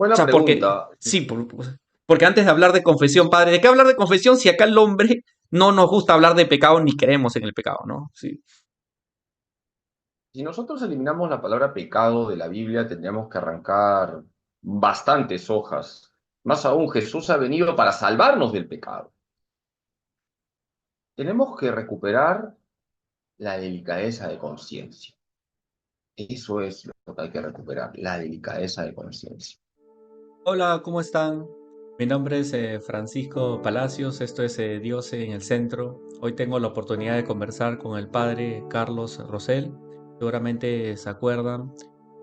O Buena sea, porque, pregunta. sí, porque antes de hablar de confesión, padre, ¿de qué hablar de confesión si acá el hombre no nos gusta hablar de pecado ni creemos en el pecado, ¿no? Sí. Si nosotros eliminamos la palabra pecado de la Biblia, tendríamos que arrancar bastantes hojas. Más aún, Jesús ha venido para salvarnos del pecado. Tenemos que recuperar la delicadeza de conciencia. Eso es lo que hay que recuperar, la delicadeza de conciencia. Hola, ¿cómo están? Mi nombre es Francisco Palacios, esto es Dios en el Centro. Hoy tengo la oportunidad de conversar con el padre Carlos Rosell. Seguramente se acuerdan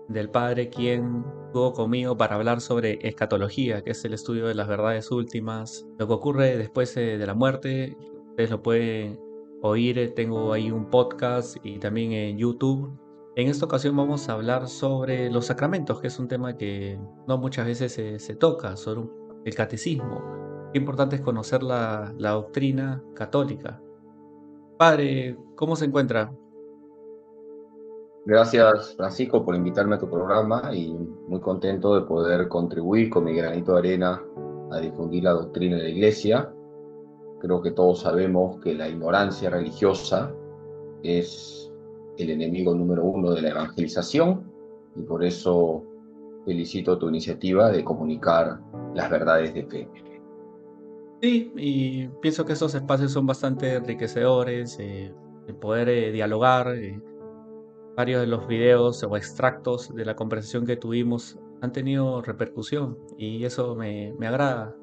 del padre quien estuvo conmigo para hablar sobre escatología, que es el estudio de las verdades últimas, lo que ocurre después de la muerte. Ustedes lo pueden oír, tengo ahí un podcast y también en YouTube. En esta ocasión vamos a hablar sobre los sacramentos, que es un tema que no muchas veces se toca, sobre el catecismo. Qué importante es conocer la doctrina católica. Padre, ¿cómo se encuentra? Gracias, Francisco, por invitarme a tu programa y muy contento de poder contribuir con mi granito de arena a difundir la doctrina de la Iglesia. Creo que todos sabemos que la ignorancia religiosa es el enemigo número uno de la evangelización y por eso felicito tu iniciativa de comunicar las verdades de fe. Sí, y pienso que estos espacios son bastante enriquecedores, el poder dialogar. Varios de los videos o extractos de la conversación que tuvimos han tenido repercusión y eso me agrada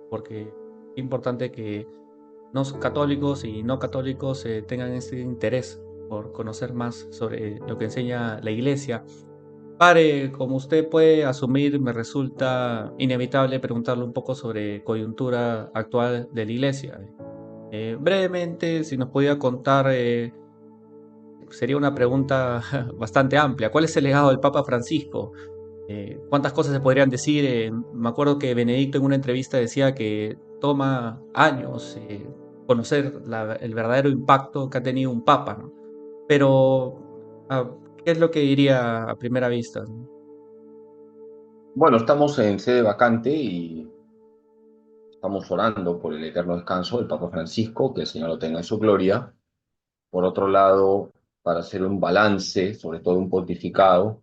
porque es importante que no católicos y no católicos tengan ese interés por conocer más sobre lo que enseña la iglesia. Padre, como usted puede asumir, me resulta inevitable preguntarle un poco sobre coyuntura actual de la iglesia. Brevemente, si nos podía contar, sería una pregunta bastante amplia. ¿Cuál es el legado del Papa Francisco? ¿Cuántas cosas se podrían decir? Me acuerdo que Benedicto en una entrevista decía que toma años conocer el verdadero impacto que ha tenido un papa, ¿no? Pero, ¿qué es lo que diría a primera vista? Bueno, estamos en sede vacante y estamos orando por el eterno descanso del Papa Francisco, que el Señor lo tenga en su gloria. Por otro lado, para hacer un balance, sobre todo un pontificado,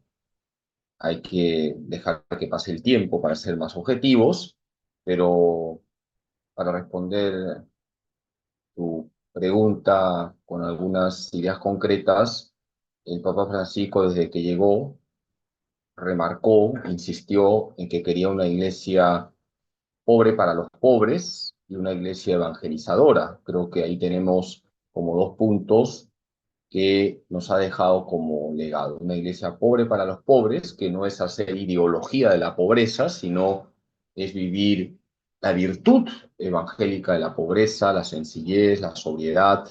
hay que dejar que pase el tiempo para ser más objetivos, pero para responder tu pregunta con algunas ideas concretas, el Papa Francisco desde que llegó remarcó, insistió en que quería una iglesia pobre para los pobres y una iglesia evangelizadora. Creo que ahí tenemos como dos puntos que nos ha dejado como legado. Una iglesia pobre para los pobres, que no es hacer ideología de la pobreza, sino es vivir la virtud evangélica de la pobreza, la sencillez, la sobriedad,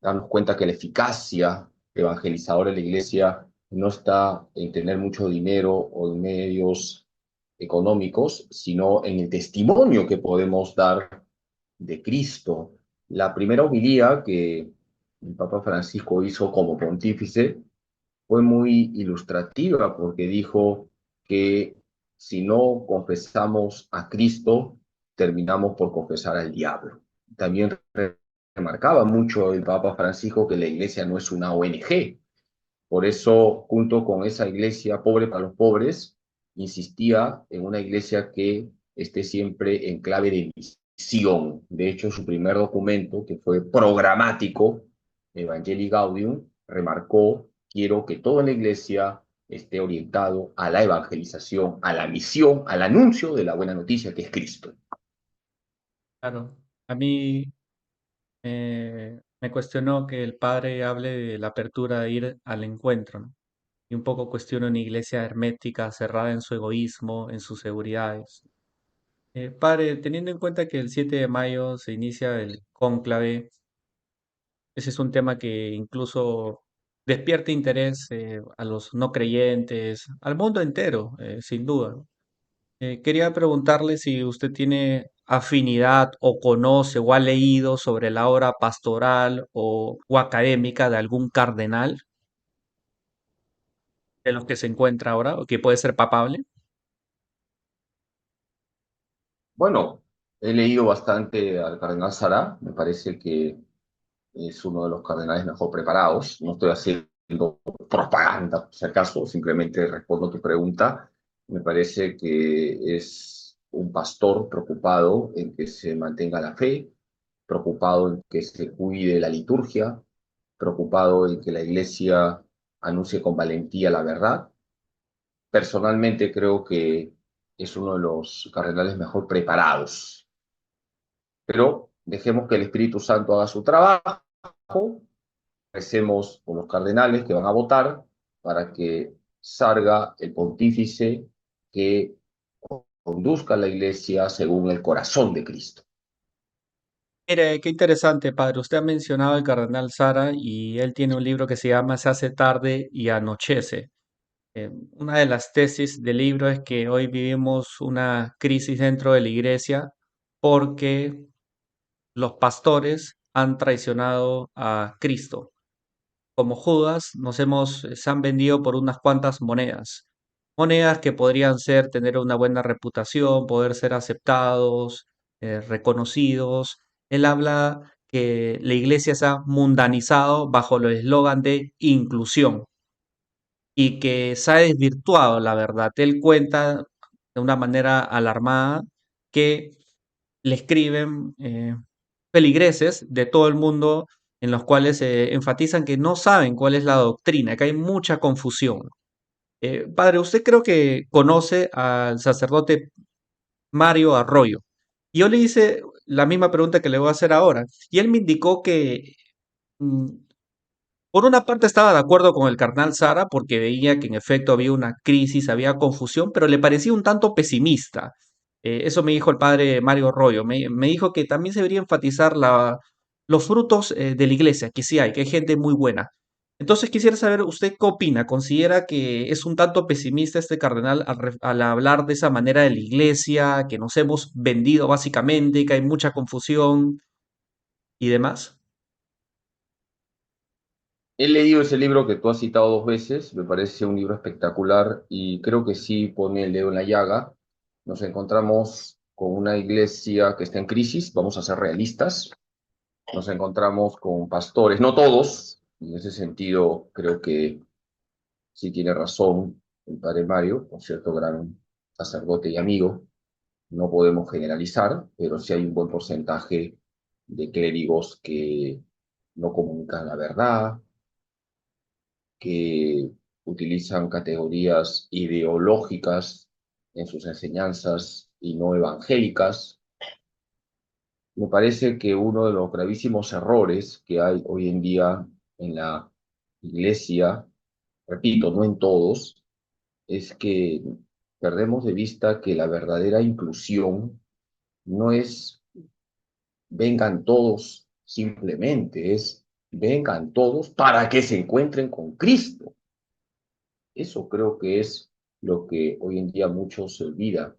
darnos cuenta que la eficacia evangelizadora de la iglesia no está en tener mucho dinero o en medios económicos, sino en el testimonio que podemos dar de Cristo. La primera homilía que el Papa Francisco hizo como pontífice fue muy ilustrativa porque dijo que si no confesamos a Cristo, terminamos por confesar al diablo. También remarcaba mucho el Papa Francisco que la iglesia no es una ONG. Por eso, junto con esa iglesia pobre para los pobres, insistía en una iglesia que esté siempre en clave de misión. De hecho, su primer documento, que fue programático, Evangelii Gaudium, remarcó: quiero que toda la iglesia esté orientado a la evangelización, a la misión, al anuncio de la buena noticia que es Cristo. Claro, a mí me cuestionó que el padre hable de la apertura de ir al encuentro, ¿no? Y un poco cuestiono una iglesia hermética, cerrada en su egoísmo, en sus seguridades. Padre, teniendo en cuenta que el 7 de mayo se inicia el cónclave, ese es un tema que incluso despierta interés a los no creyentes, al mundo entero, sin duda, ¿no? Quería preguntarle si usted tiene afinidad o conoce o ha leído sobre la obra pastoral o académica de algún cardenal de los que se encuentra ahora o que puede ser papable. Bueno, he leído bastante al cardenal Sará, me parece que es uno de los cardenales mejor preparados. No estoy haciendo propaganda, por si acaso, simplemente respondo tu pregunta. Me parece que es un pastor preocupado en que se mantenga la fe, preocupado en que se cuide la liturgia, preocupado en que la iglesia anuncie con valentía la verdad. Personalmente creo que es uno de los cardenales mejor preparados, pero dejemos que el Espíritu Santo haga su trabajo, recemos por los cardenales que van a votar para que salga el pontífice que conduzca a la iglesia según el corazón de Cristo. Mire, qué interesante, padre. Usted ha mencionado al cardenal Sara y él tiene un libro que se llama Se hace tarde y anochece. Una de las tesis del libro es que hoy vivimos una crisis dentro de la iglesia porque los pastores han traicionado a Cristo. Como Judas, se han vendido por unas cuantas monedas. Monedas que podrían ser tener una buena reputación, poder ser aceptados, reconocidos. Él habla que la iglesia se ha mundanizado bajo el eslogan de inclusión y que se ha desvirtuado la verdad. Él cuenta de una manera alarmada que le escriben feligreses de todo el mundo en los cuales enfatizan que no saben cuál es la doctrina, que hay mucha confusión. Padre, usted creo que conoce al sacerdote Mario Arroyo. Y yo le hice la misma pregunta que le voy a hacer ahora. Y él me indicó que mm, por una parte estaba de acuerdo con el carnal Sara porque veía que en efecto había una crisis, había confusión, pero le parecía un tanto pesimista. Eso me dijo el padre Mario Rollo. Me dijo que también se debería enfatizar los frutos de la iglesia, que sí hay, que hay gente muy buena. Entonces quisiera saber, ¿usted qué opina? ¿Considera que es un tanto pesimista este cardenal al hablar de esa manera de la iglesia, que nos hemos vendido básicamente, que hay mucha confusión y demás? He leído ese libro que tú has citado dos veces, me parece un libro espectacular y creo que sí pone el dedo en la llaga. Nos encontramos con una iglesia que está en crisis, vamos a ser realistas. Nos encontramos con pastores, no todos, en ese sentido creo que sí tiene razón el padre Mario, por cierto, gran sacerdote y amigo. No podemos generalizar, pero sí hay un buen porcentaje de clérigos que no comunican la verdad, que utilizan categorías ideológicas en sus enseñanzas y no evangélicas. Me parece que uno de los gravísimos errores que hay hoy en día en la iglesia, repito, no en todos, es que perdemos de vista que la verdadera inclusión no es vengan todos simplemente, es vengan todos para que se encuentren con Cristo. Eso creo que es lo que hoy en día muchos se olvida.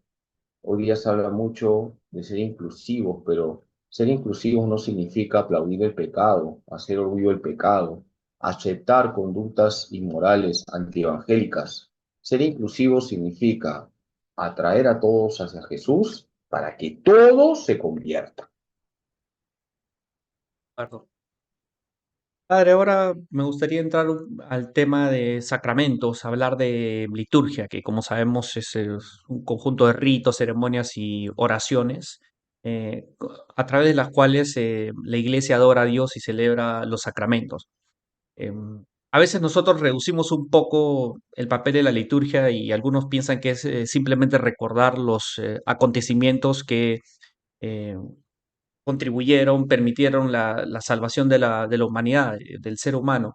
Hoy día se habla mucho de ser inclusivos, pero ser inclusivos no significa aplaudir el pecado, hacer orgullo del pecado, aceptar conductas inmorales antievangélicas. Ser inclusivo significa atraer a todos hacia Jesús para que todos se conviertan. Perdón. Padre, ahora me gustaría entrar al tema de sacramentos, hablar de liturgia, que como sabemos es un conjunto de ritos, ceremonias y oraciones, a través de las cuales la iglesia adora a Dios y celebra los sacramentos. A veces nosotros reducimos un poco el papel de la liturgia y algunos piensan que es simplemente recordar los acontecimientos que eh, contribuyeron, permitieron la salvación de la humanidad, del ser humano.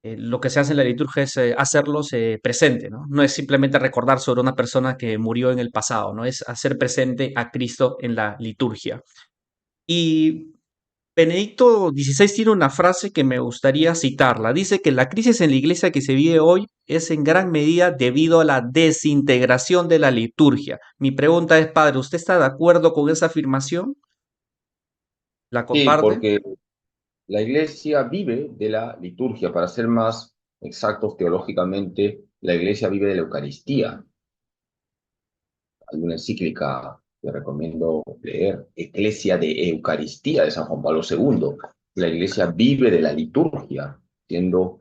Lo que se hace en la liturgia es hacerlos presente, ¿no? No es simplemente recordar sobre una persona que murió en el pasado, ¿no? Es hacer presente a Cristo en la liturgia. Y Benedicto XVI tiene una frase que me gustaría citarla. Dice que la crisis en la iglesia que se vive hoy es en gran medida debido a la desintegración de la liturgia. Mi pregunta es, padre, ¿usted está de acuerdo con esa afirmación? ¿La Sí, comparte? porque la iglesia vive de la liturgia, para ser más exactos teológicamente, la iglesia vive de la Eucaristía. Hay una encíclica Te recomiendo leer Eclesia de Eucaristía de San Juan Pablo II. La iglesia vive de la liturgia, siendo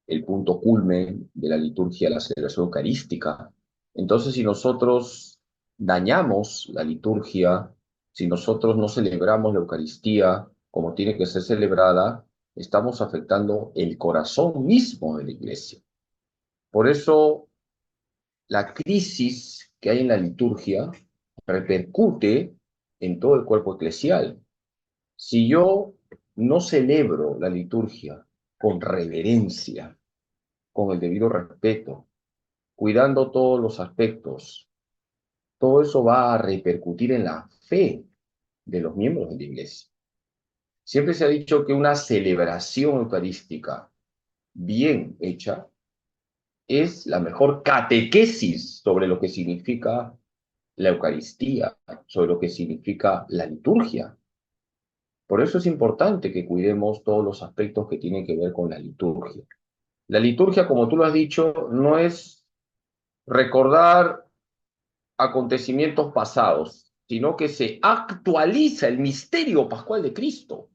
el punto culmen de la liturgia la celebración eucarística. Entonces, si nosotros dañamos la liturgia, si nosotros no celebramos la Eucaristía como tiene que ser celebrada, estamos afectando el corazón mismo de la iglesia. Por eso, la crisis que hay en la liturgia repercute en todo el cuerpo eclesial. Si yo no celebro la liturgia con reverencia, con el debido respeto, cuidando todos los aspectos, todo eso va a repercutir en la fe de los miembros de la iglesia. Siempre se ha dicho que una celebración eucarística bien hecha es la mejor catequesis sobre lo que significa la Eucaristía, sobre lo que significa la liturgia. Por eso es importante que cuidemos todos los aspectos que tienen que ver con la liturgia. La liturgia, como tú lo has dicho, no es recordar acontecimientos pasados, sino que se actualiza el misterio pascual de Cristo.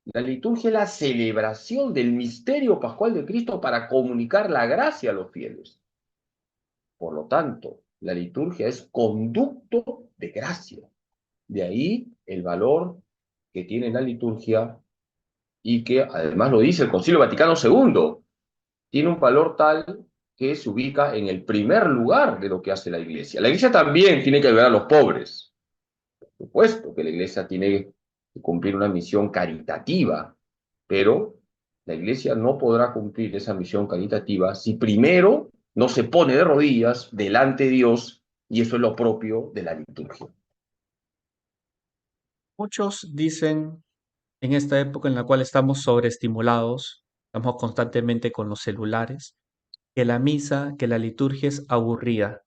La liturgia es la celebración del misterio pascual de Cristo para comunicar la gracia a los fieles. Por lo tanto, la liturgia es conducto de gracia. De ahí el valor que tiene la liturgia y que además lo dice el Concilio Vaticano II. Tiene un valor tal que se ubica en el primer lugar de lo que hace la iglesia. La iglesia también tiene que ayudar a los pobres. Por supuesto que la iglesia tiene que cumplir una misión caritativa, pero la iglesia no podrá cumplir esa misión caritativa si primero no se pone de rodillas delante de Dios, y eso es lo propio de la liturgia. Muchos dicen en esta época en la cual estamos sobreestimulados, estamos constantemente con los celulares, que la misa, que la liturgia es aburrida.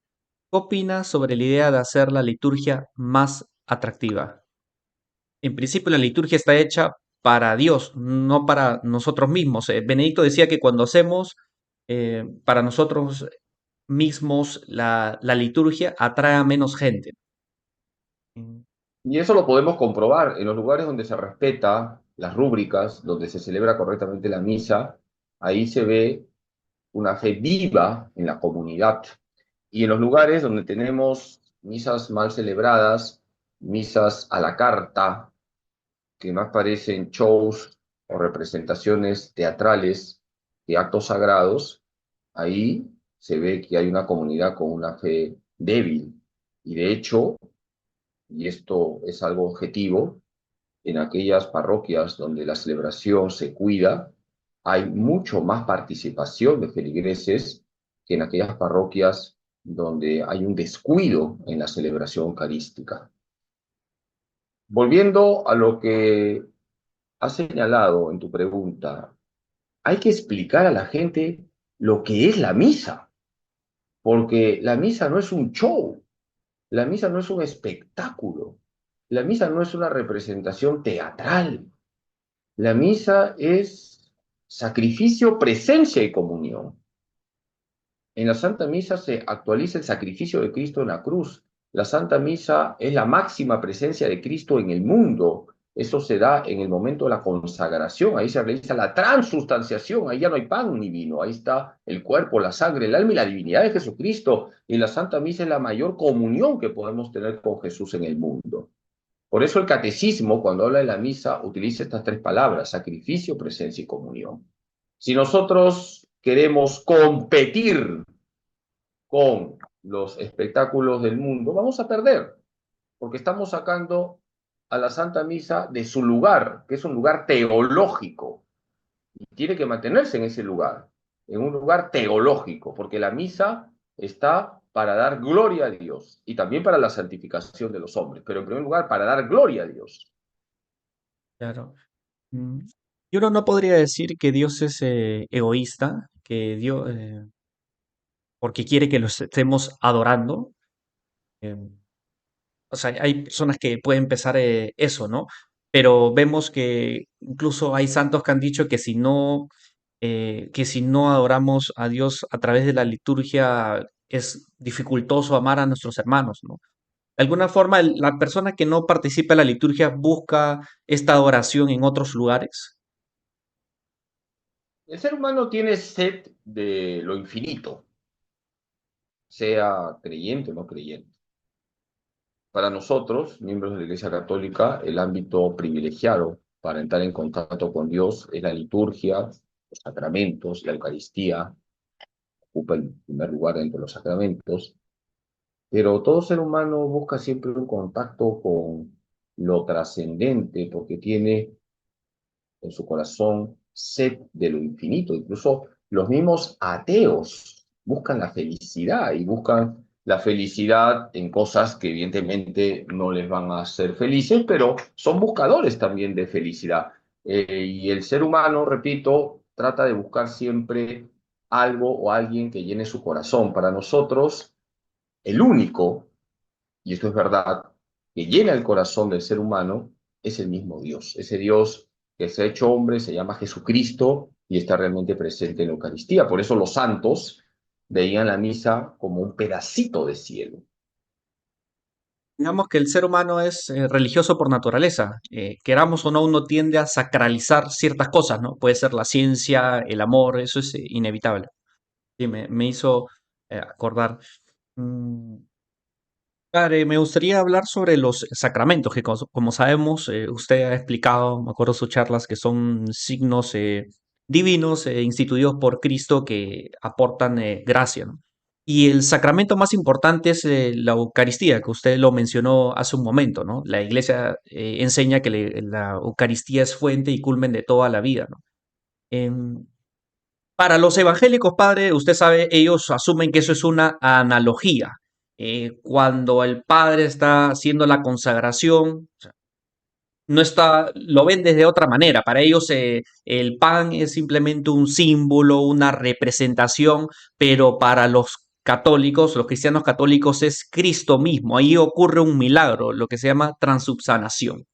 ¿Qué opinas sobre la idea de hacer la liturgia más atractiva? En principio la liturgia está hecha para Dios, no para nosotros mismos. Benedicto decía que cuando hacemos para nosotros mismos la liturgia atrae a menos gente. Mm. Y eso lo podemos comprobar en los lugares donde se respeta las rúbricas, donde se celebra correctamente la misa, ahí se ve una fe viva en la comunidad. Y en los lugares donde tenemos misas mal celebradas, misas a la carta, que más parecen shows o representaciones teatrales que actos sagrados, ahí se ve que hay una comunidad con una fe débil. Y de hecho, y esto es algo objetivo, en aquellas parroquias donde la celebración se cuida, hay mucho más participación de feligreses que en aquellas parroquias donde hay un descuido en la celebración eucarística. Volviendo a lo que has señalado en tu pregunta, hay que explicar a la gente lo que es la misa, porque la misa no es un show, la misa no es un espectáculo, la misa no es una representación teatral. La misa es sacrificio, presencia y comunión. En la Santa Misa se actualiza el sacrificio de Cristo en la cruz. La Santa Misa es la máxima presencia de Cristo en el mundo. Eso se da en el momento de la consagración. Ahí se realiza la transustanciación. Ahí ya no hay pan ni vino. Ahí está el cuerpo, la sangre, el alma y la divinidad de Jesucristo. Y la Santa Misa es la mayor comunión que podemos tener con Jesús en el mundo. Por eso el catecismo, cuando habla de la misa, utiliza estas tres palabras: sacrificio, presencia y comunión. Si nosotros queremos competir con los espectáculos del mundo, vamos a perder, porque estamos sacando a la Santa Misa de su lugar, que es un lugar teológico, y tiene que mantenerse en ese lugar, en un lugar teológico, porque la misa está para dar gloria a Dios y también para la santificación de los hombres, pero en primer lugar para dar gloria a Dios. Claro. Mm. Y uno no podría decir que Dios es egoísta, que Dios, porque quiere que lo estemos adorando. eh, o sea, hay personas que pueden pensar eso, ¿no? Pero vemos que incluso hay santos que han dicho que si no adoramos a Dios a través de la liturgia es dificultoso amar a nuestros hermanos, ¿no? De alguna forma, la persona que no participa en la liturgia busca esta adoración en otros lugares. El ser humano tiene sed de lo infinito, sea creyente o no creyente. Para nosotros, miembros de la Iglesia Católica, el ámbito privilegiado para entrar en contacto con Dios es la liturgia, los sacramentos, la Eucaristía, ocupa el primer lugar entre los sacramentos, pero todo ser humano busca siempre un contacto con lo trascendente porque tiene en su corazón sed de lo infinito. Incluso los mismos ateos buscan la felicidad y buscan la felicidad en cosas que evidentemente no les van a hacer felices, pero son buscadores también de felicidad. Y el ser humano, repito, trata de buscar siempre algo o alguien que llene su corazón. Para nosotros, el único, y esto es verdad, que llena el corazón del ser humano es el mismo Dios. Ese Dios que se ha hecho hombre se llama Jesucristo y está realmente presente en la Eucaristía. Por eso los santos veían la misa como un pedacito de cielo. Digamos que el ser humano es religioso por naturaleza. Queramos o no, uno tiende a sacralizar ciertas cosas, ¿no? Puede ser la ciencia, el amor, eso es inevitable. Sí, me hizo acordar. Mm, Padre, me gustaría hablar sobre los sacramentos, que como sabemos, usted ha explicado, me acuerdo de sus charlas, que son signos divinos instituidos por Cristo que aportan gracia, ¿no? Y el sacramento más importante es la Eucaristía, que usted lo mencionó hace un momento, ¿no? La Iglesia enseña que la Eucaristía es fuente y culmen de toda la vida, ¿no? Em, para los evangélicos, padre, usted sabe, ellos asumen que eso es una analogía. Cuando el padre está haciendo la consagración, o sea, no está, lo ven desde otra manera. Para ellos el pan es simplemente un símbolo, una representación, pero para los católicos, los cristianos católicos es Cristo mismo. Ahí ocurre un milagro, lo que se llama transubsanación.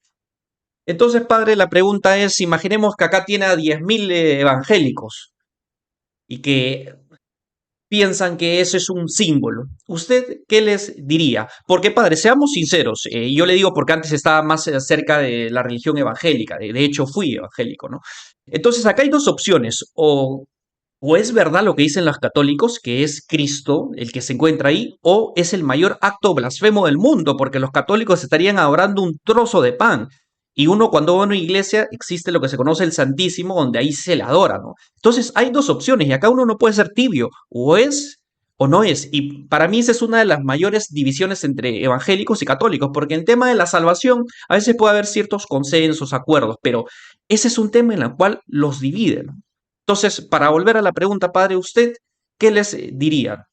Entonces, padre, la pregunta es, imaginemos que acá tiene a 10.000 evangélicos y que piensan que eso es un símbolo. ¿Usted qué les diría? Porque, padre, seamos sinceros, yo le digo porque antes estaba más cerca de la religión evangélica, de hecho fui evangélico, ¿no? Entonces, acá hay dos opciones, o es verdad lo que dicen los católicos, que es Cristo el que se encuentra ahí, o es el mayor acto blasfemo del mundo, porque los católicos estarían adorando un trozo de pan. Y uno cuando va a una iglesia existe lo que se conoce el Santísimo, donde ahí se le adora, ¿no? Entonces hay dos opciones y acá uno no puede ser tibio, o es o no es. Y para mí esa es una de las mayores divisiones entre evangélicos y católicos, porque en el tema de la salvación a veces puede haber ciertos consensos, acuerdos, pero ese es un tema en el cual los dividen, ¿no? Entonces, para volver a la pregunta, padre, ¿usted qué les diría?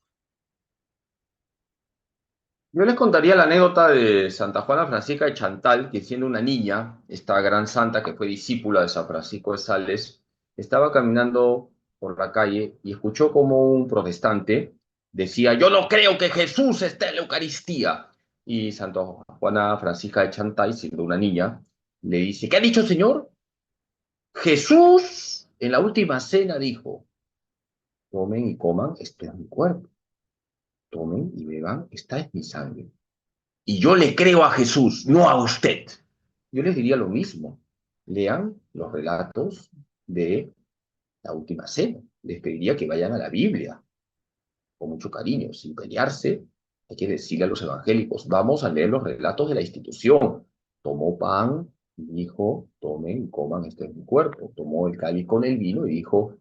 Yo les contaría la anécdota de Santa Juana Francisca de Chantal, que siendo una niña, esta gran santa que fue discípula de San Francisco de Sales, estaba caminando por la calle y escuchó como un protestante decía, yo no creo que Jesús esté en la Eucaristía. Y Santa Juana Francisca de Chantal, siendo una niña, le dice, ¿qué ha dicho, señor? Jesús en la última cena dijo, tomen y coman, este es mi cuerpo, tomen y beban, esta es mi sangre. Y yo le creo a Jesús, no a usted. Yo les diría lo mismo. Lean los relatos de la última cena. Les pediría que vayan a la Biblia, con mucho cariño, sin pelearse. Hay que decirle a los evangélicos, vamos a leer los relatos de la institución. Tomó pan y dijo, tomen y coman, este es mi cuerpo. Tomó el cáliz con el vino y dijo,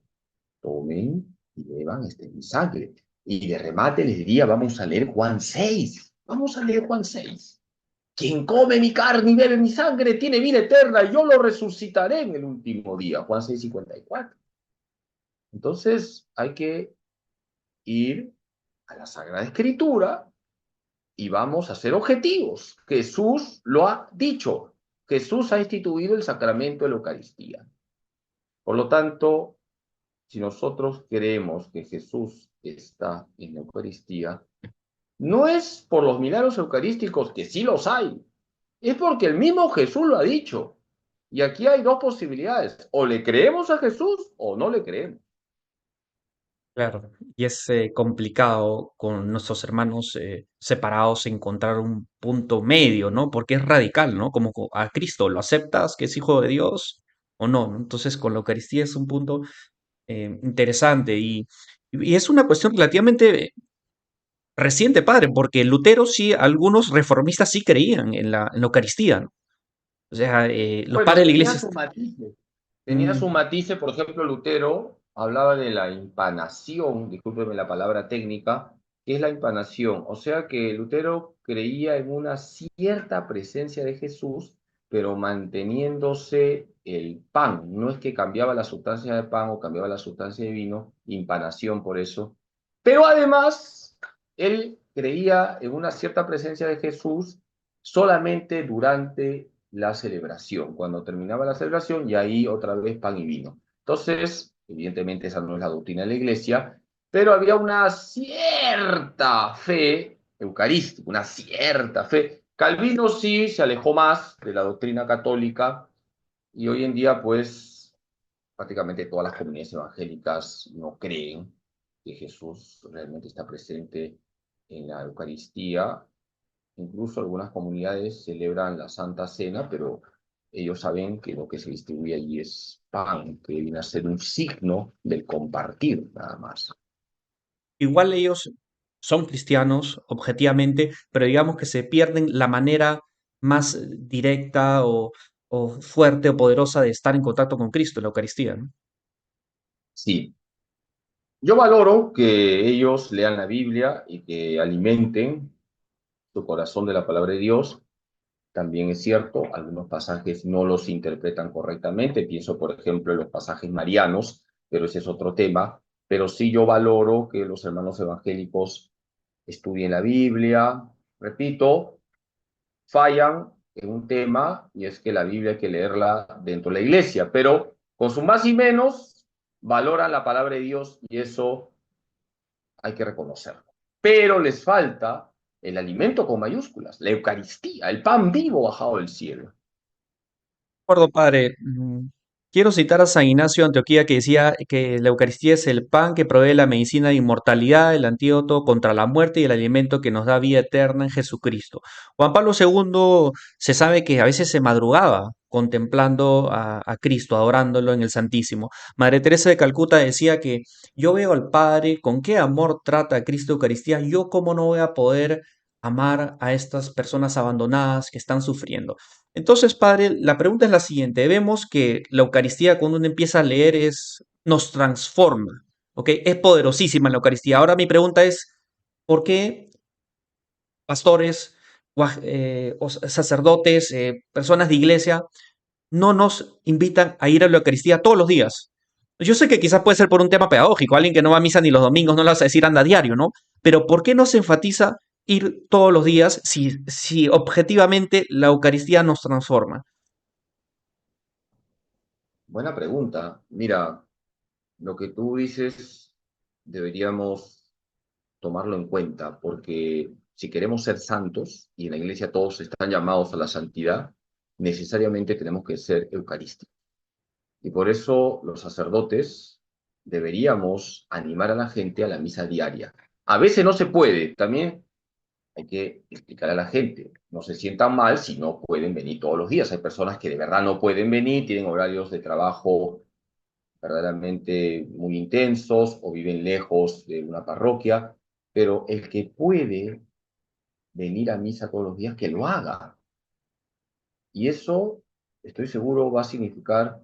tomen y beban, este es mi sangre. Y de remate les diría, vamos a leer Juan 6. Vamos a leer Juan 6. Quien come mi carne y bebe mi sangre tiene vida eterna y yo lo resucitaré en el último día. Juan 6:54. Entonces hay que ir a la Sagrada Escritura y vamos a ser objetivos. Jesús lo ha dicho. Jesús ha instituido el sacramento de la Eucaristía. Por lo tanto, si nosotros creemos que Jesús está en la Eucaristía, no es por los milagros eucarísticos, que sí los hay, es porque el mismo Jesús lo ha dicho. Y aquí hay dos posibilidades. O le creemos a Jesús o no le creemos. Claro, y es complicado con nuestros hermanos separados encontrar un punto medio, ¿no? Porque es radical, ¿no? Como a Cristo, ¿lo aceptas que es hijo de Dios o no? ¿No? Entonces, con la Eucaristía es un punto interesante y es una cuestión relativamente reciente, padre, porque Lutero sí, algunos reformistas sí creían en la Eucaristía, ¿no? O sea, los Bueno, padres de la tenía iglesia... sus matices. Tenía sus Mm, matices, por ejemplo, Lutero hablaba de la impanación, discúlpeme la palabra técnica, que es la impanación. O sea que Lutero creía en una cierta presencia de Jesús, pero manteniéndose el pan. No es que cambiaba la sustancia de pan o cambiaba la sustancia de vino, impanación por eso. Pero además, él creía en una cierta presencia de Jesús solamente durante la celebración. Cuando terminaba la celebración, y ahí otra vez pan y vino. Entonces, evidentemente esa no es la doctrina de la iglesia, pero había una cierta fe eucarística, una cierta fe. Calvino sí se alejó más de la doctrina católica y hoy en día, pues, prácticamente todas las comunidades evangélicas no creen que Jesús realmente está presente en la Eucaristía. Incluso algunas comunidades celebran la Santa Cena, pero ellos saben que lo que se distribuye allí es pan, que viene a ser un signo del compartir, nada más. igual ellos son cristianos, objetivamente, pero digamos que se pierden la manera más directa o fuerte o poderosa de estar en contacto con Cristo, la Eucaristía, ¿no? Sí, yo valoro que ellos lean la Biblia y que alimenten su corazón de la palabra de Dios. También es cierto, algunos pasajes no los interpretan correctamente. Pienso, por ejemplo, en los pasajes marianos, pero ese es otro tema. Pero sí yo valoro que los hermanos evangélicos estudien la Biblia. Repito, fallan en un tema y es que la Biblia hay que leerla dentro de la iglesia, pero con su más y menos valoran la palabra de Dios y eso hay que reconocerlo. Pero les falta el alimento con mayúsculas, la Eucaristía, el pan vivo bajado del cielo. Acuerdo, padre. Quiero citar a San Ignacio de Antioquía que decía que la Eucaristía es el pan que provee la medicina de inmortalidad, el antídoto contra la muerte y el alimento que nos da vida eterna en Jesucristo. Juan Pablo II se sabe que a veces se madrugaba contemplando a Cristo, adorándolo en el Santísimo. Madre Teresa de Calcuta decía que yo veo al Padre con qué amor trata a Cristo Eucaristía, yo cómo no voy a poder amar a estas personas abandonadas que están sufriendo. Entonces, padre, la pregunta es la siguiente. Vemos que la Eucaristía, cuando uno empieza a leer, nos transforma, ¿ok? Es poderosísima la Eucaristía. Ahora mi pregunta es, ¿por qué pastores o sacerdotes, personas de iglesia, no nos invitan a ir a la Eucaristía todos los días? Yo sé que quizás puede ser por un tema pedagógico, alguien que no va a misa ni los domingos no le vas a decir anda a diario, ¿no? Pero ¿por qué no se enfatiza ir todos los días si objetivamente la Eucaristía nos transforma? Buena pregunta. Mira, lo que tú dices deberíamos tomarlo en cuenta, porque si queremos ser santos, y en la iglesia todos están llamados a la santidad, necesariamente tenemos que ser eucarísticos. Y por eso los sacerdotes deberíamos animar a la gente a la misa diaria. A veces no se puede, también hay que explicar a la gente, no se sientan mal si no pueden venir todos los días. Hay personas que de verdad no pueden venir, tienen horarios de trabajo verdaderamente muy intensos o viven lejos de una parroquia, pero el que puede venir a misa todos los días, que lo haga. Y eso, estoy seguro, va a significar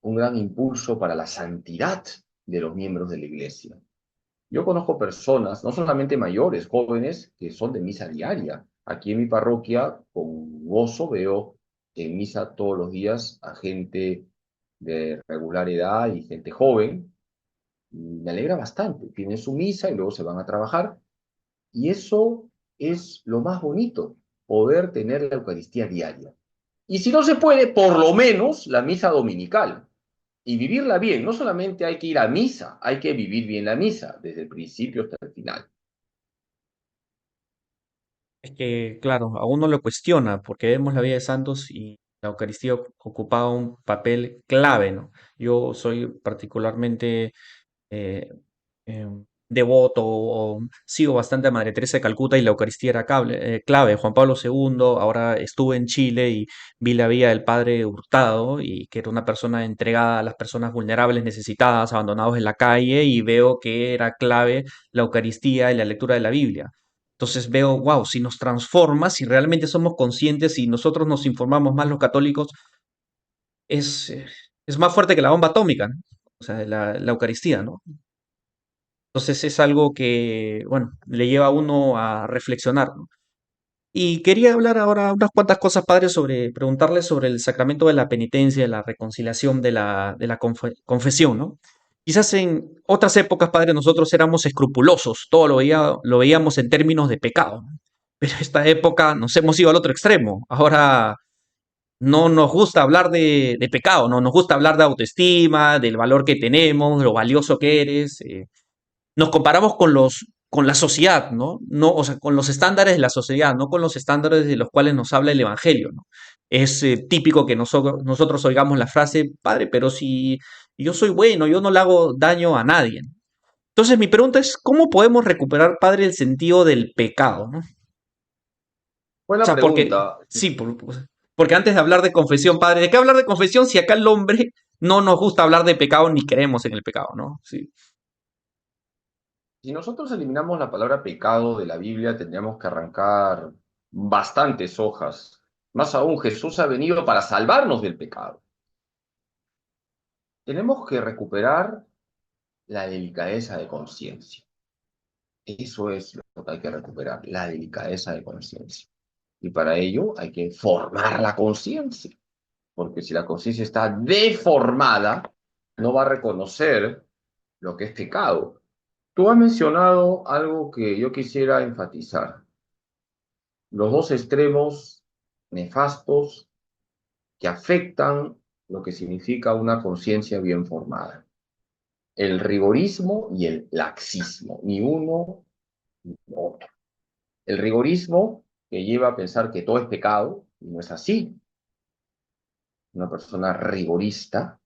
un gran impulso para la santidad de los miembros de la iglesia. Yo conozco personas, no solamente mayores, jóvenes, que son de misa diaria. Aquí en mi parroquia, con gozo, veo en misa todos los días a gente de regular edad y gente joven. Y me alegra bastante. Tienen su misa y luego se van a trabajar. Y eso es lo más bonito, poder tener la Eucaristía diaria. Y si no se puede, por lo menos la misa dominical. Y vivirla bien. No solamente hay que ir a misa, hay que vivir bien la misa, desde el principio hasta el final. Es que, claro, a uno lo cuestiona porque vemos la vida de santos y la Eucaristía ocupaba un papel clave, ¿no? Yo soy particularmente eh, devoto o sigo bastante a Madre Teresa de Calcuta y la Eucaristía era clave. Juan Pablo II, ahora estuve en Chile y vi la vida del padre Hurtado y que era una persona entregada a las personas vulnerables, necesitadas, abandonados en la calle y veo que era clave la Eucaristía y la lectura de la Biblia. Entonces veo, wow, si nos transforma, si realmente somos conscientes y nosotros nos informamos más los católicos, es, eh, es más fuerte que la bomba atómica, ¿no? O sea, la Eucaristía, ¿no? Entonces es algo que, bueno, le lleva a uno a reflexionar, ¿no? Y quería hablar ahora unas cuantas cosas, padre, preguntarle sobre el sacramento de la penitencia, de la reconciliación, de la confesión, ¿no? Quizás en otras épocas, padre, nosotros éramos escrupulosos, todo lo veíamos en términos de pecado, ¿no? Pero esta época nos hemos ido al otro extremo. Ahora no nos gusta hablar de pecado, no nos gusta hablar de autoestima, del valor que tenemos, de lo valioso que eres. Nos comparamos con la sociedad, ¿no? No, o sea, con los estándares de la sociedad, no con los estándares de los cuales nos habla el Evangelio, ¿no? Es típico que nosotros oigamos la frase, padre, pero si yo soy bueno, yo no le hago daño a nadie. Entonces mi pregunta es, ¿cómo podemos recuperar, padre, el sentido del pecado, ¿no? O Buena sea, porque, pregunta. sí, porque antes de hablar de confesión, padre, ¿de qué hablar de confesión si acá el hombre no nos gusta hablar de pecado ni creemos en el pecado, ¿no? Sí. Si nosotros eliminamos la palabra pecado de la Biblia, tendríamos que arrancar bastantes hojas. Más aún, Jesús ha venido para salvarnos del pecado. Tenemos que recuperar la delicadeza de conciencia. Eso es lo que hay que recuperar, la delicadeza de conciencia. Y para ello hay que formar la conciencia, porque si la conciencia está deformada, no va a reconocer lo que es pecado. Tú has mencionado algo que yo quisiera enfatizar. Los dos extremos nefastos que afectan lo que significa una conciencia bien formada. El rigorismo y el laxismo, ni uno ni otro. El rigorismo que lleva a pensar que todo es pecado, y no es así. Una persona rigorista,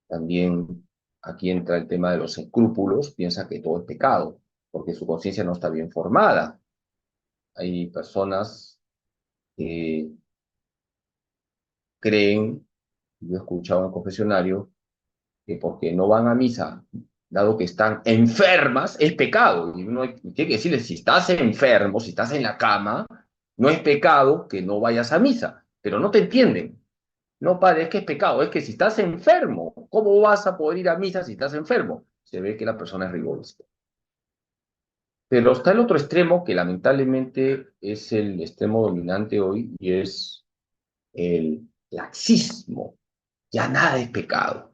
también aquí entra el tema de los escrúpulos, piensa que todo es pecado, porque su conciencia no está bien formada. Hay personas que creen, yo he escuchado en el confesionario, que porque no van a misa, dado que están enfermas, es pecado. Y uno tiene que decirles, si estás enfermo, si estás en la cama, no es pecado que no vayas a misa. Pero no te entienden. No, padre, es que es pecado, es que si estás enfermo, ¿cómo vas a poder ir a misa si estás enfermo? Se ve que la persona es rigorista. Pero está el otro extremo, que lamentablemente es el extremo dominante hoy, y es el laxismo. Ya nada es pecado.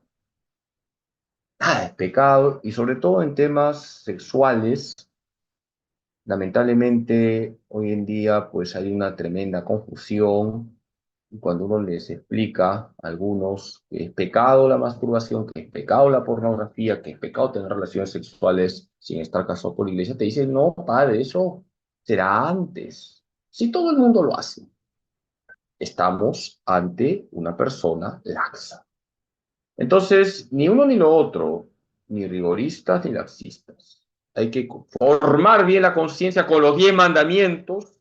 Nada es pecado, y sobre todo en temas sexuales, lamentablemente hoy en día pues hay una tremenda confusión, y cuando uno les explica a algunos que es pecado la masturbación, que es pecado la pornografía, que es pecado tener relaciones sexuales sin estar casado por la iglesia, te dicen, no, padre, eso será antes. Si todo el mundo lo hace, estamos ante una persona laxa. Entonces, ni uno ni lo otro, ni rigoristas ni laxistas. Hay que formar bien la conciencia con los 10 mandamientos,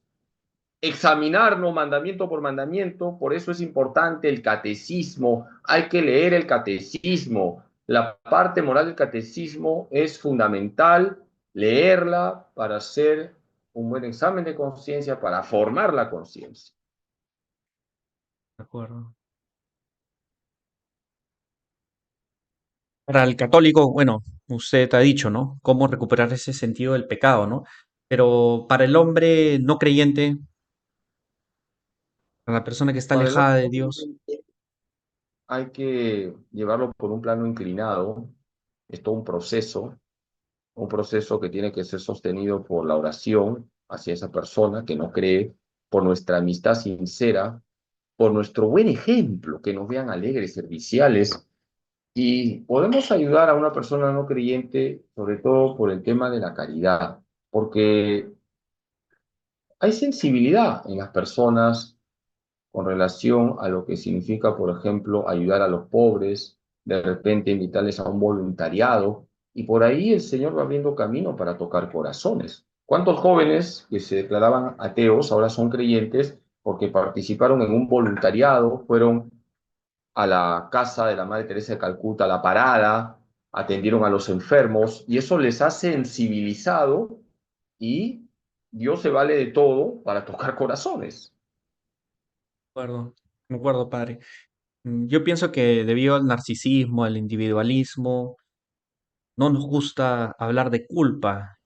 examinarnos mandamiento por mandamiento, por eso es importante el catecismo, hay que leer el catecismo, la parte moral del catecismo es fundamental, leerla para hacer un buen examen de conciencia, para formar la conciencia. De acuerdo. Para el católico, bueno, usted ha dicho, ¿no? Cómo recuperar ese sentido del pecado, ¿no? Pero para el hombre no creyente, para la persona que está Para el alejada de hombre Dios, hay que llevarlo por un plano inclinado, es todo un proceso que tiene que ser sostenido por la oración hacia esa persona que no cree, por nuestra amistad sincera, por nuestro buen ejemplo, que nos vean alegres, serviciales, y podemos ayudar a una persona no creyente, sobre todo por el tema de la caridad, porque hay sensibilidad en las personas con relación a lo que significa, por ejemplo, ayudar a los pobres, de repente invitarles a un voluntariado, Y por ahí el Señor va abriendo camino para tocar corazones. ¿Cuántos jóvenes que se declaraban ateos ahora son creyentes porque participaron en un voluntariado, fueron a la casa de la Madre Teresa de Calcuta, a la parada, atendieron a los enfermos y eso les ha sensibilizado y Dios se vale de todo para tocar corazones? acuerdo, de acuerdo, padre. Yo pienso que debido al narcisismo, al individualismo, no nos gusta hablar de culpa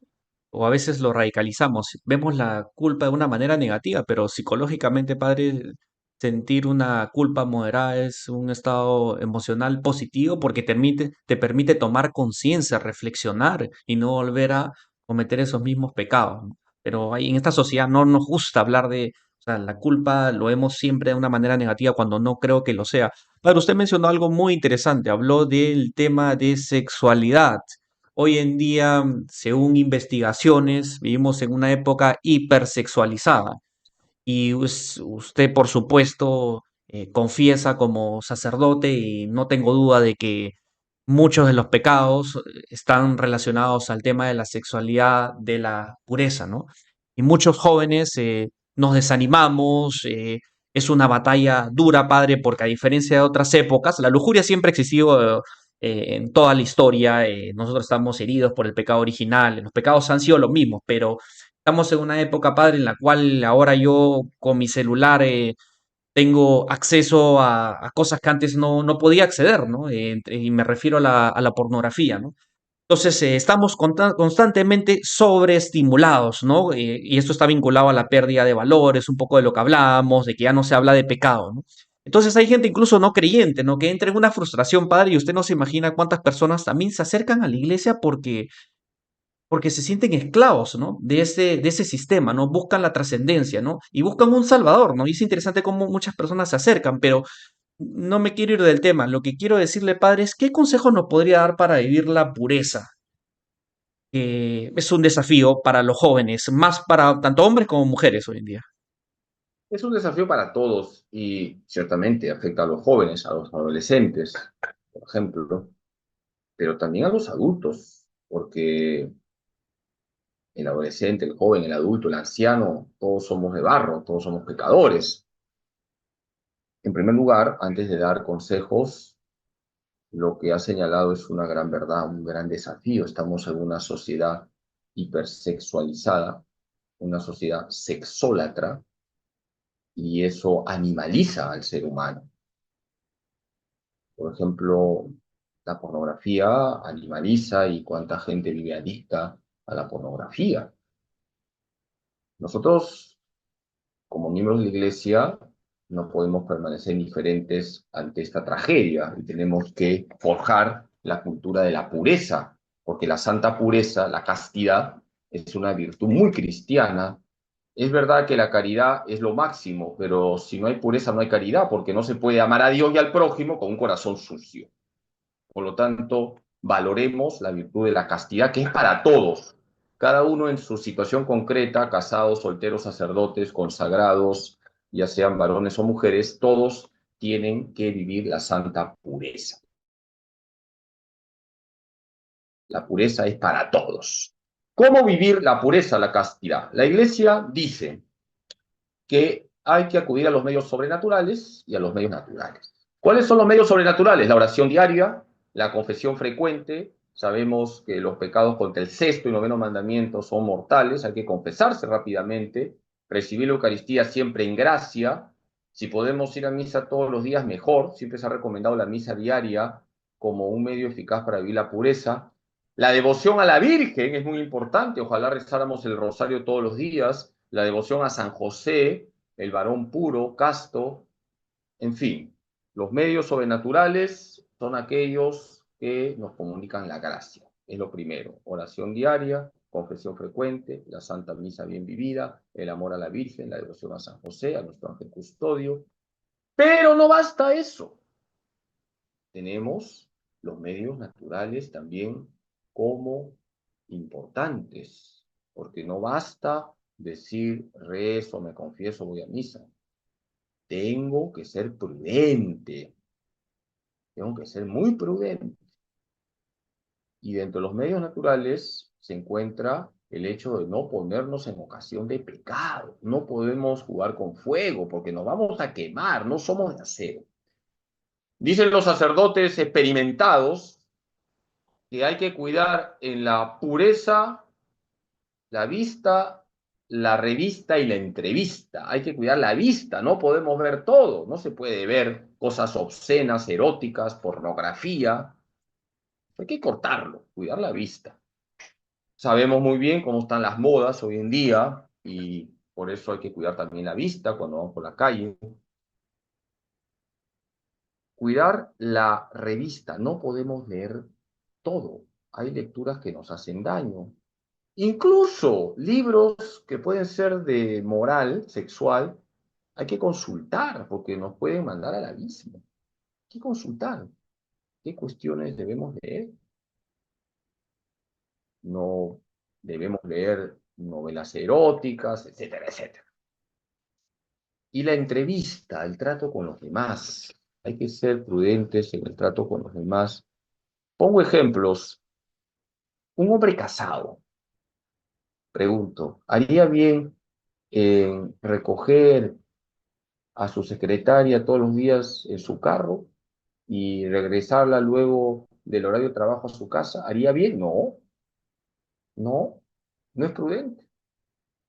o a veces lo radicalizamos. Vemos la culpa de una manera negativa, pero psicológicamente, padre, sentir una culpa moderada es un estado emocional positivo porque te permite tomar conciencia, reflexionar y no volver a cometer esos mismos pecados, ¿no? Pero en esta sociedad no nos gusta hablar de, o sea, la culpa lo vemos siempre de una manera negativa cuando no creo que lo sea. Padre, usted mencionó algo muy interesante, habló del tema de sexualidad. Hoy en día, según investigaciones, vivimos en una época hipersexualizada y usted, por supuesto, confiesa como sacerdote y no tengo duda de que muchos de los pecados están relacionados al tema de la sexualidad, de la pureza, ¿no? Y muchos jóvenes nos desanimamos, es una batalla dura, padre, porque a diferencia de otras épocas, la lujuria siempre ha existido en toda la historia, nosotros estamos heridos por el pecado original, los pecados han sido los mismos, pero estamos en una época, padre, en la cual ahora yo con mi celular tengo acceso a cosas que antes no podía acceder, ¿no? Y me refiero a la pornografía, ¿no? Entonces, estamos constantemente sobreestimulados, ¿no? Y esto está vinculado a la pérdida de valores, un poco de lo que hablábamos, de que ya no se habla de pecado, ¿no? Entonces hay gente incluso no creyente, ¿no? Que entra en una frustración, padre, y usted no se imagina cuántas personas también se acercan a la iglesia porque se sienten esclavos, ¿no? De ese sistema, ¿no? Buscan la trascendencia, ¿no? Y buscan un salvador, ¿no? Y es interesante cómo muchas personas se acercan, pero no me quiero ir del tema. Lo que quiero decirle, padre, es qué consejos nos podría dar para vivir la pureza, que es un desafío para los jóvenes, más para tanto hombres como mujeres hoy en día. Es un desafío para todos y ciertamente afecta a los jóvenes, a los adolescentes, por ejemplo, pero también a los adultos, porque el adolescente, el joven, el adulto, el anciano, todos somos de barro, todos somos pecadores. En primer lugar, antes de dar consejos, lo que ha señalado es una gran verdad, un gran desafío. Estamos en una sociedad hipersexualizada, una sociedad sexólatra, y eso animaliza al ser humano. Por ejemplo, la pornografía animaliza y cuánta gente vive adicta a la pornografía. Nosotros, como miembros de la Iglesia, no podemos permanecer indiferentes ante esta tragedia y tenemos que forjar la cultura de la pureza, porque la santa pureza, la castidad, es una virtud muy cristiana. Es verdad que la caridad es lo máximo, pero si no hay pureza no hay caridad, porque no se puede amar a Dios y al prójimo con un corazón sucio. Por lo tanto, valoremos la virtud de la castidad, que es para todos, cada uno en su situación concreta, casados, solteros, sacerdotes, consagrados, ya sean varones o mujeres, todos tienen que vivir la santa pureza. La pureza es para todos. ¿Cómo vivir la pureza, la castidad? La Iglesia dice que hay que acudir a los medios sobrenaturales y a los medios naturales. ¿Cuáles son los medios sobrenaturales? La oración diaria, la confesión frecuente. Sabemos que los pecados contra el sexto y noveno mandamiento son mortales, hay que confesarse rápidamente, recibir la Eucaristía siempre en gracia. Si podemos ir a misa todos los días, mejor. Siempre se ha recomendado la misa diaria como un medio eficaz para vivir la pureza. La devoción a la Virgen es muy importante, ojalá rezáramos el rosario todos los días, la devoción a San José, el varón puro, casto, en fin, los medios sobrenaturales son aquellos que nos comunican la gracia. Es lo primero, oración diaria, confesión frecuente, la Santa Misa bien vivida, el amor a la Virgen, la devoción a San José, a nuestro ángel custodio. Pero no basta eso. Tenemos los medios naturales también como importantes, porque no basta decir rezo, me confieso, voy a misa. Tengo que ser prudente, tengo que ser muy prudente. Y dentro de los medios naturales se encuentra el hecho de no ponernos en ocasión de pecado. No podemos jugar con fuego porque nos vamos a quemar, no somos de acero. Dicen los sacerdotes experimentados que hay que cuidar en la pureza la vista, la revista y la entrevista. Hay que cuidar la vista, no podemos ver todo, no se puede ver cosas obscenas, eróticas, pornografía. Hay que cortarlo, cuidar la vista. Sabemos muy bien cómo están las modas hoy en día y por eso hay que cuidar también la vista cuando vamos por la calle. Cuidar la revista, no podemos leer todo. Hay lecturas que nos hacen daño. Incluso libros que pueden ser de moral sexual, hay que consultar porque nos pueden mandar al abismo. Hay que consultar qué cuestiones debemos leer. No debemos leer novelas eróticas, etcétera, etcétera. Y la entrevista, el trato con los demás. Hay que ser prudentes en el trato con los demás. Pongo ejemplos. Un hombre casado, pregunto, ¿haría bien en recoger a su secretaria todos los días en su carro y regresarla luego del horario de trabajo a su casa? ¿Haría bien? No, no, no es prudente.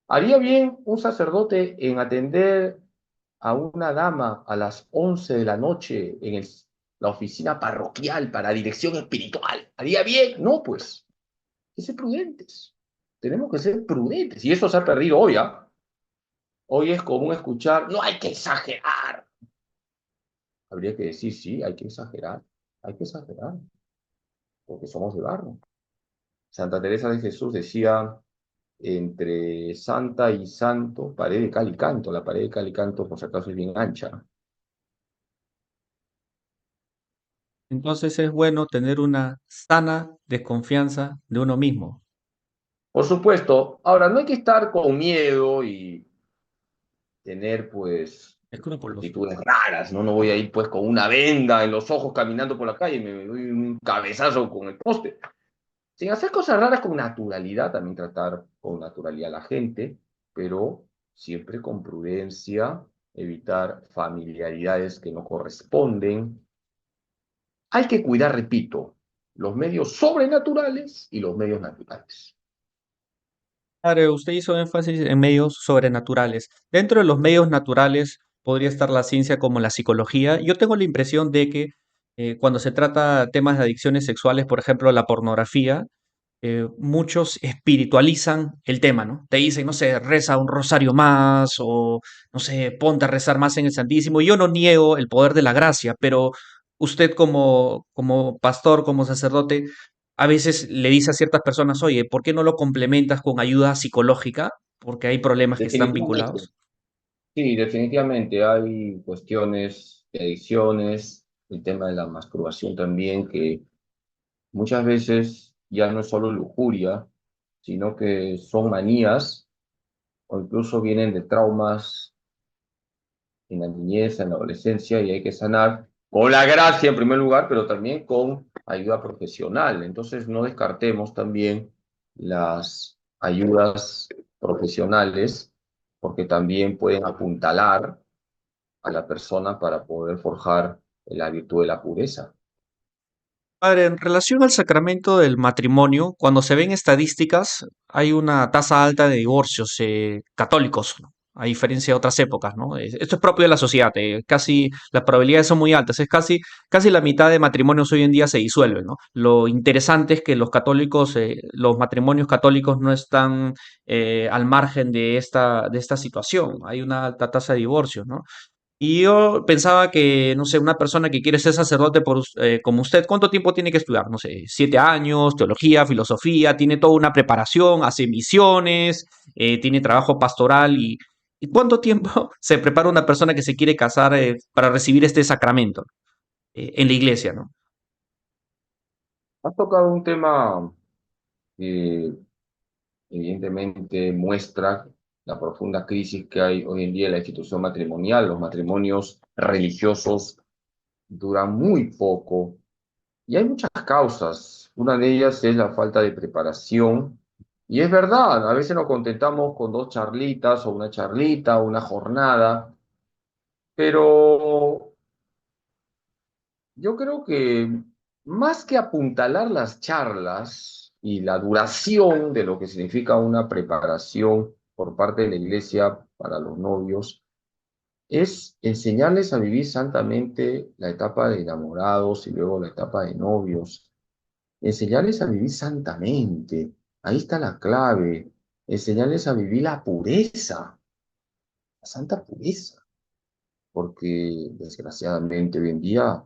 ¿Haría bien un sacerdote en atender a una dama a las 11 de la noche en la oficina parroquial para dirección espiritual? ¿Haría bien? No, pues, hay que ser prudentes. Tenemos que ser prudentes. Y eso se ha perdido hoy, ¿ah? Hoy es común escuchar, no hay que exagerar. Habría que decir, sí, hay que exagerar, porque somos de barro. Santa Teresa de Jesús decía, entre santa y santo, pared de cal y canto. La pared de cal y canto, por si acaso, es bien ancha. Entonces es bueno tener una sana desconfianza de uno mismo. Por supuesto, ahora no hay que estar con miedo y tener, pues, Escrúpulos. actitudes raras, ¿no? No voy a ir, pues, con una venda en los ojos caminando por la calle y me doy un cabezazo con el poste. Sin hacer cosas raras con naturalidad, también tratar con naturalidad a la gente, pero siempre con prudencia, evitar familiaridades que no corresponden. Hay que cuidar, repito, los medios sobrenaturales y los medios naturales. Padre, usted hizo énfasis en medios sobrenaturales. Dentro de los medios naturales podría estar la ciencia como la psicología. Yo tengo la impresión de que cuando se trata temas de adicciones sexuales, por ejemplo, la pornografía, muchos espiritualizan el tema, ¿no? Te dicen, no sé, reza un rosario más o, no sé, ponte a rezar más en el Santísimo. Yo no niego el poder de la gracia, pero usted como pastor, como sacerdote, a veces le dice a ciertas personas, oye, ¿por qué no lo complementas con ayuda psicológica? Porque hay problemas que están Definitivamente, vinculados. sí, definitivamente hay cuestiones de adicciones, el tema de la masturbación también, que muchas veces ya no es solo lujuria, sino que son manías o incluso vienen de traumas en la niñez, en la adolescencia, y hay que sanar con la gracia en primer lugar, pero también con ayuda profesional. Entonces no descartemos también las ayudas profesionales, porque también pueden apuntalar a la persona para poder forjar la virtud de la pureza. Padre, en relación al sacramento del matrimonio, cuando se ven estadísticas, hay una tasa alta de divorcios católicos, ¿no? A diferencia de otras épocas, ¿no? Esto es propio de la sociedad, casi las probabilidades son muy altas, es casi la mitad de matrimonios hoy en día se disuelven, ¿no? Lo interesante es que los católicos, los matrimonios católicos no están al margen de esta situación, hay una alta tasa de divorcios, ¿no? Y yo pensaba que, no sé, una persona que quiere ser sacerdote como usted, ¿cuánto tiempo tiene que estudiar? No sé, 7 años, teología, filosofía, tiene toda una preparación, hace misiones, tiene trabajo pastoral y ¿cuánto tiempo se prepara una persona que se quiere casar para recibir este sacramento en la iglesia, ¿no? Has tocado un tema que evidentemente muestra la profunda crisis que hay hoy en día en la institución matrimonial. Los matrimonios religiosos duran muy poco, Y hay muchas causas. Una de ellas es la falta de preparación. Y es verdad, a veces nos contentamos con dos charlitas o una charlita o una jornada, pero yo creo que más que apuntalar las charlas y la duración de lo que significa una preparación por parte de la iglesia para los novios, es enseñarles a vivir santamente la etapa de enamorados y luego la etapa de novios. Enseñarles a vivir santamente. Ahí está la clave. Enseñarles a vivir la pureza, la santa pureza. Porque desgraciadamente hoy en día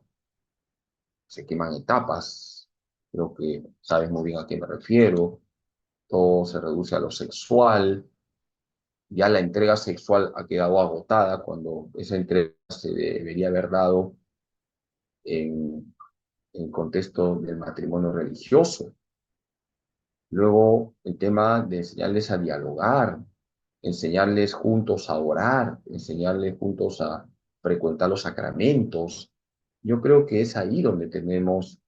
se queman etapas. Creo que sabes muy bien a qué me refiero. Todo se reduce a lo sexual. Ya la entrega sexual ha quedado agotada cuando esa entrega se debería haber dado en, en contexto del matrimonio religioso. Luego, el tema de enseñarles a dialogar, enseñarles juntos a orar, enseñarles juntos a frecuentar los sacramentos. Yo creo que es ahí donde tenemos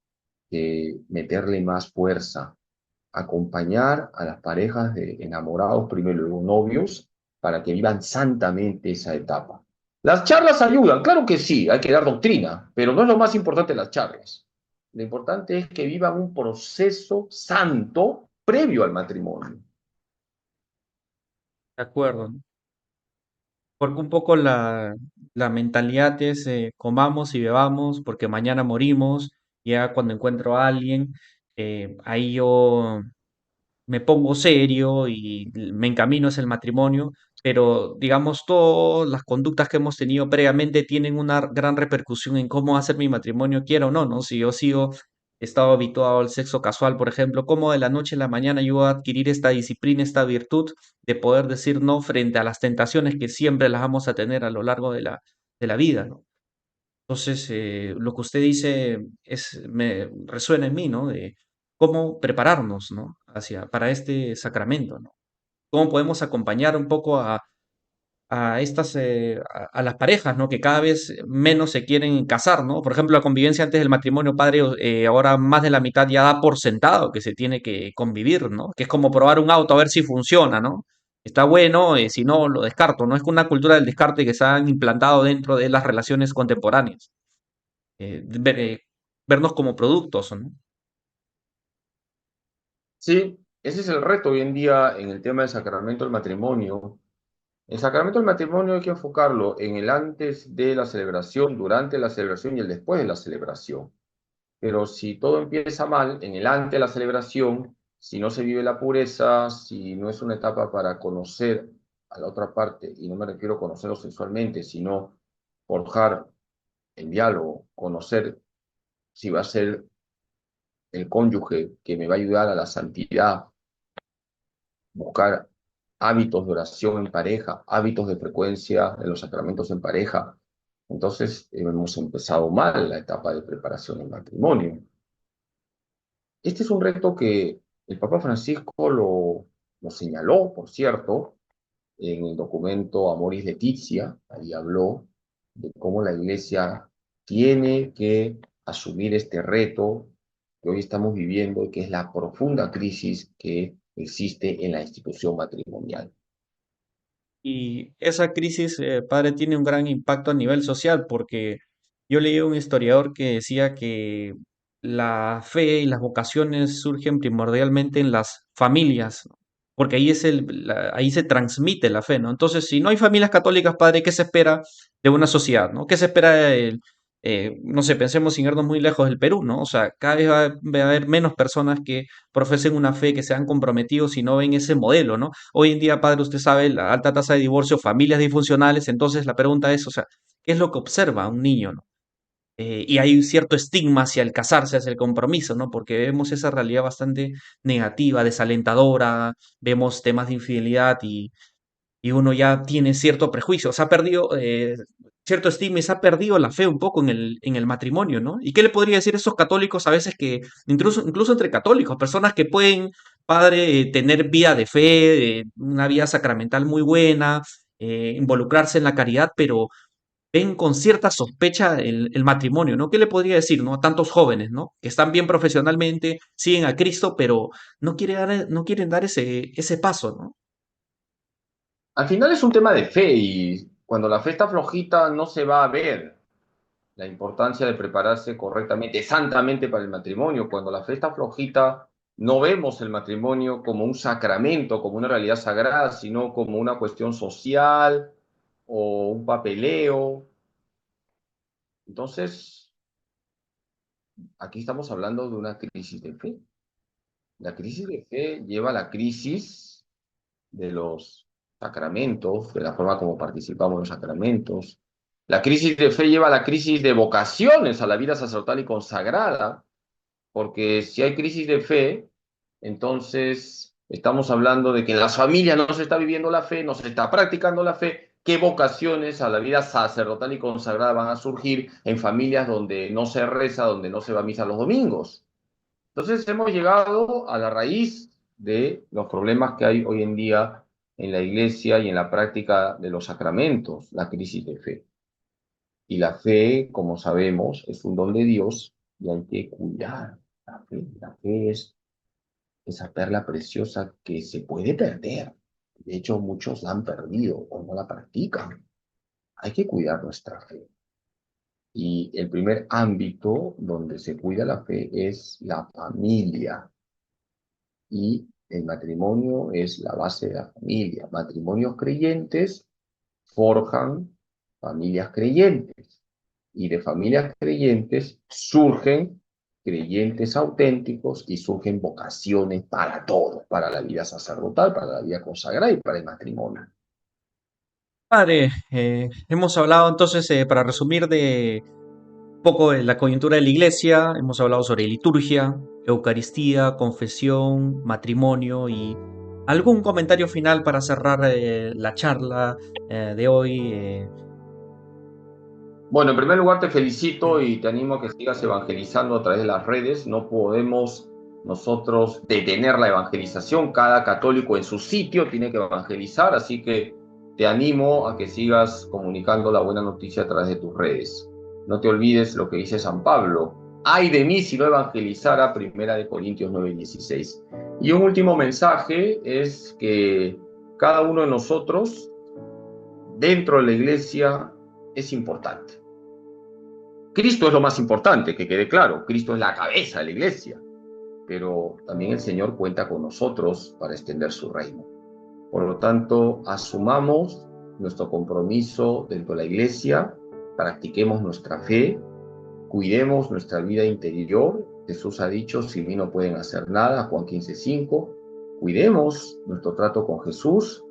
que meterle más fuerza, acompañar a las parejas de enamorados, primero y luego novios, para que vivan santamente esa etapa. Las charlas ayudan, claro que sí, hay que dar doctrina, pero no es lo más importante las charlas. Lo importante es que vivan un proceso santo previo al matrimonio. De acuerdo, ¿no? Porque un poco la mentalidad es comamos y bebamos porque mañana morimos. Ya cuando encuentro a alguien, ahí yo me pongo serio y me encamino hacia el matrimonio, pero digamos, todas las conductas que hemos tenido previamente tienen una gran repercusión en cómo hacer mi matrimonio, quiera o no, ¿no? Si yo sigo, he estado habituado al sexo casual, por ejemplo, cómo de la noche a la mañana yo voy a adquirir esta disciplina, esta virtud de poder decir no frente a las tentaciones que siempre las vamos a tener a lo largo de la vida, ¿no? Entonces, lo que usted dice me resuena en mí, ¿no? De cómo prepararnos, ¿no? Para este sacramento, ¿no? Cómo podemos acompañar un poco a estas, a las parejas, ¿no? Que cada vez menos se quieren casar, ¿no? Por ejemplo, la convivencia antes del matrimonio, padre, ahora más de la mitad ya da por sentado que se tiene que convivir, ¿no? Que es como probar un auto a ver si funciona, ¿no? Está bueno, si no, lo descarto, ¿no? Es una cultura del descarte que se han implantado dentro de las relaciones contemporáneas, vernos como productos, ¿no? Sí, ese es el reto hoy en día en el tema del sacramento del matrimonio. El sacramento del matrimonio hay que enfocarlo en el antes de la celebración, durante la celebración y el después de la celebración. Pero si todo empieza mal, en el antes de la celebración, si no se vive la pureza, si no es una etapa para conocer a la otra parte, y no me refiero a conocerlo sexualmente, sino forjar el diálogo, conocer si va a ser el cónyuge que me va a ayudar a la santidad, buscar hábitos de oración en pareja, hábitos de frecuencia en los sacramentos en pareja. Entonces, hemos empezado mal la etapa de preparación del matrimonio. Este es un reto que el Papa Francisco lo señaló, por cierto, en el documento Amoris Laetitia. Ahí habló de cómo la Iglesia tiene que asumir este reto que hoy estamos viviendo y que es la profunda crisis que existe en la institución matrimonial. Y esa crisis, padre, tiene un gran impacto a nivel social, porque yo leí a un historiador que decía que la fe y las vocaciones surgen primordialmente en las familias, ¿no? Porque ahí ahí se transmite la fe, ¿no? Entonces, si no hay familias católicas, padre, ¿qué se espera de una sociedad, ¿no? ¿Qué se espera no sé, pensemos sin irnos muy lejos del Perú, ¿no? O sea, cada vez va a haber menos personas que profesen una fe, que sean comprometidos y no ven ese modelo, ¿no? Hoy en día, padre, usted sabe, la alta tasa de divorcio, familias disfuncionales, entonces la pregunta es, o sea, ¿qué es lo que observa un niño, ¿no? Y hay un cierto estigma hacia el casarse, hacia el compromiso, ¿no? Porque vemos esa realidad bastante negativa, desalentadora, vemos temas de infidelidad y uno ya tiene cierto prejuicio, se ha perdido cierto estigma y se ha perdido la fe un poco en en el matrimonio, ¿no? ¿Y qué le podría decir a esos católicos a veces que, incluso entre católicos, personas que pueden, padre, tener vida de fe, una vida sacramental muy buena, involucrarse en la caridad, pero ven con cierta sospecha el matrimonio, ¿no? ¿Qué le podría decir, ¿no? A tantos jóvenes, ¿no? Que están bien profesionalmente, siguen a Cristo, pero no quieren dar ese paso, ¿no? Al final es un tema de fe y cuando la fe está flojita no se va a ver la importancia de prepararse correctamente, santamente para el matrimonio. Cuando la fe está flojita, no vemos el matrimonio como un sacramento, como una realidad sagrada, sino como una cuestión social o un papeleo. Entonces, aquí estamos hablando de una crisis de fe. La crisis de fe lleva a la crisis de los sacramentos, de la forma como participamos en los sacramentos. La crisis de fe lleva a la crisis de vocaciones a la vida sacerdotal y consagrada, porque si hay crisis de fe, entonces estamos hablando de que en las familias no se está viviendo la fe, no se está practicando la fe. ¿Qué vocaciones a la vida sacerdotal y consagrada van a surgir en familias donde no se reza, donde no se va a misa los domingos? Entonces hemos llegado a la raíz de los problemas que hay hoy en día en la iglesia y en la práctica de los sacramentos, la crisis de fe. Y la fe, como sabemos, es un don de Dios y hay que cuidar la fe. La fe es esa perla preciosa que se puede perder. De hecho, muchos la han perdido o no la practican. Hay que cuidar nuestra fe. Y el primer ámbito donde se cuida la fe es la familia. Y el matrimonio es la base de la familia. Matrimonios creyentes forjan familias creyentes y de familias creyentes surgen creyentes auténticos y surgen vocaciones para todos, para la vida sacerdotal, para la vida consagrada y para el matrimonio. Padre, hemos hablado entonces, para resumir, de un poco de la coyuntura de la iglesia, hemos hablado sobre liturgia, Eucaristía, confesión, matrimonio y algún comentario final para cerrar la charla de hoy. Bueno, en primer lugar te felicito y te animo a que sigas evangelizando a través de las redes. No podemos nosotros detener la evangelización. Cada católico en su sitio tiene que evangelizar, así que te animo a que sigas comunicando la buena noticia a través de tus redes. No te olvides lo que dice San Pablo. Ay de mí si no evangelizara, 1 Corintios 9:16. Y un último mensaje es que cada uno de nosotros dentro de la iglesia es importante. Cristo es lo más importante, que quede claro. Cristo es la cabeza de la iglesia, pero también el Señor cuenta con nosotros para extender su reino. Por lo tanto, asumamos nuestro compromiso dentro de la iglesia, practiquemos nuestra fe, cuidemos nuestra vida interior. Jesús ha dicho, sin mí no pueden hacer nada, Juan 15:5. Cuidemos nuestro trato con Jesús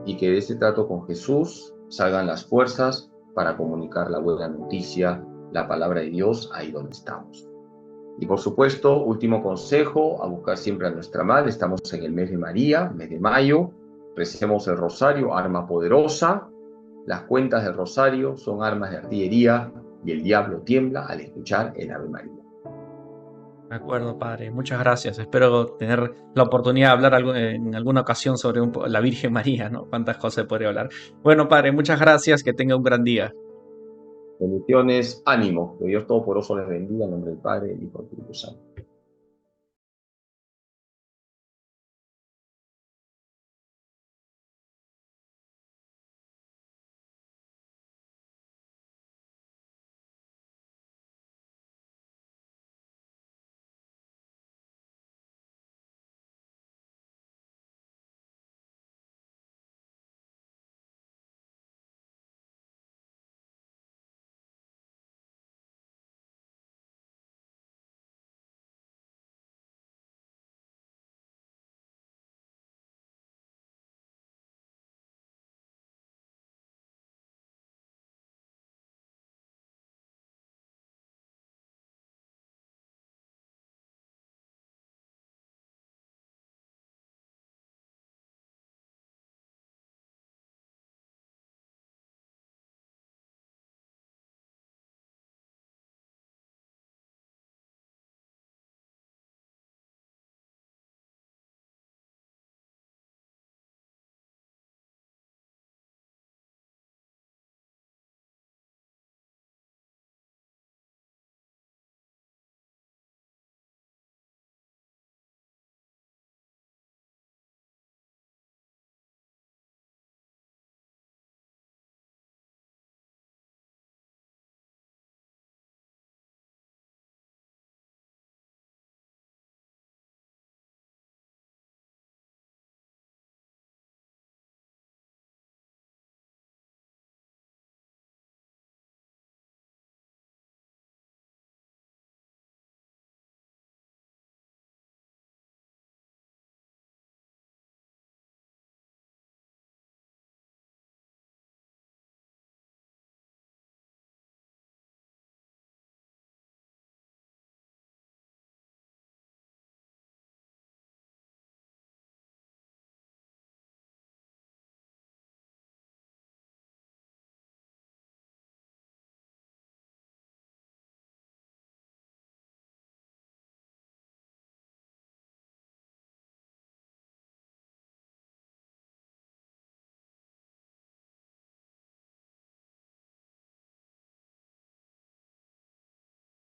y que de ese trato con Jesús salgan las fuerzas para comunicar la buena noticia, la palabra de Dios ahí donde estamos. Y por supuesto, último consejo, a buscar siempre a nuestra Madre. Estamos en el mes de María, mes de mayo. Recemos el rosario, arma poderosa. Las cuentas del rosario son armas de artillería y el diablo tiembla al escuchar el Ave María. De acuerdo, padre. Muchas gracias. Espero tener la oportunidad de hablar en alguna ocasión sobre la Virgen María, ¿no? Cuántas cosas podría hablar. Bueno, padre, muchas gracias. Que tenga un gran día. Bendiciones, ánimo, que Dios Todopoderoso les bendiga en nombre del Padre, del Hijo y del Espíritu Santo.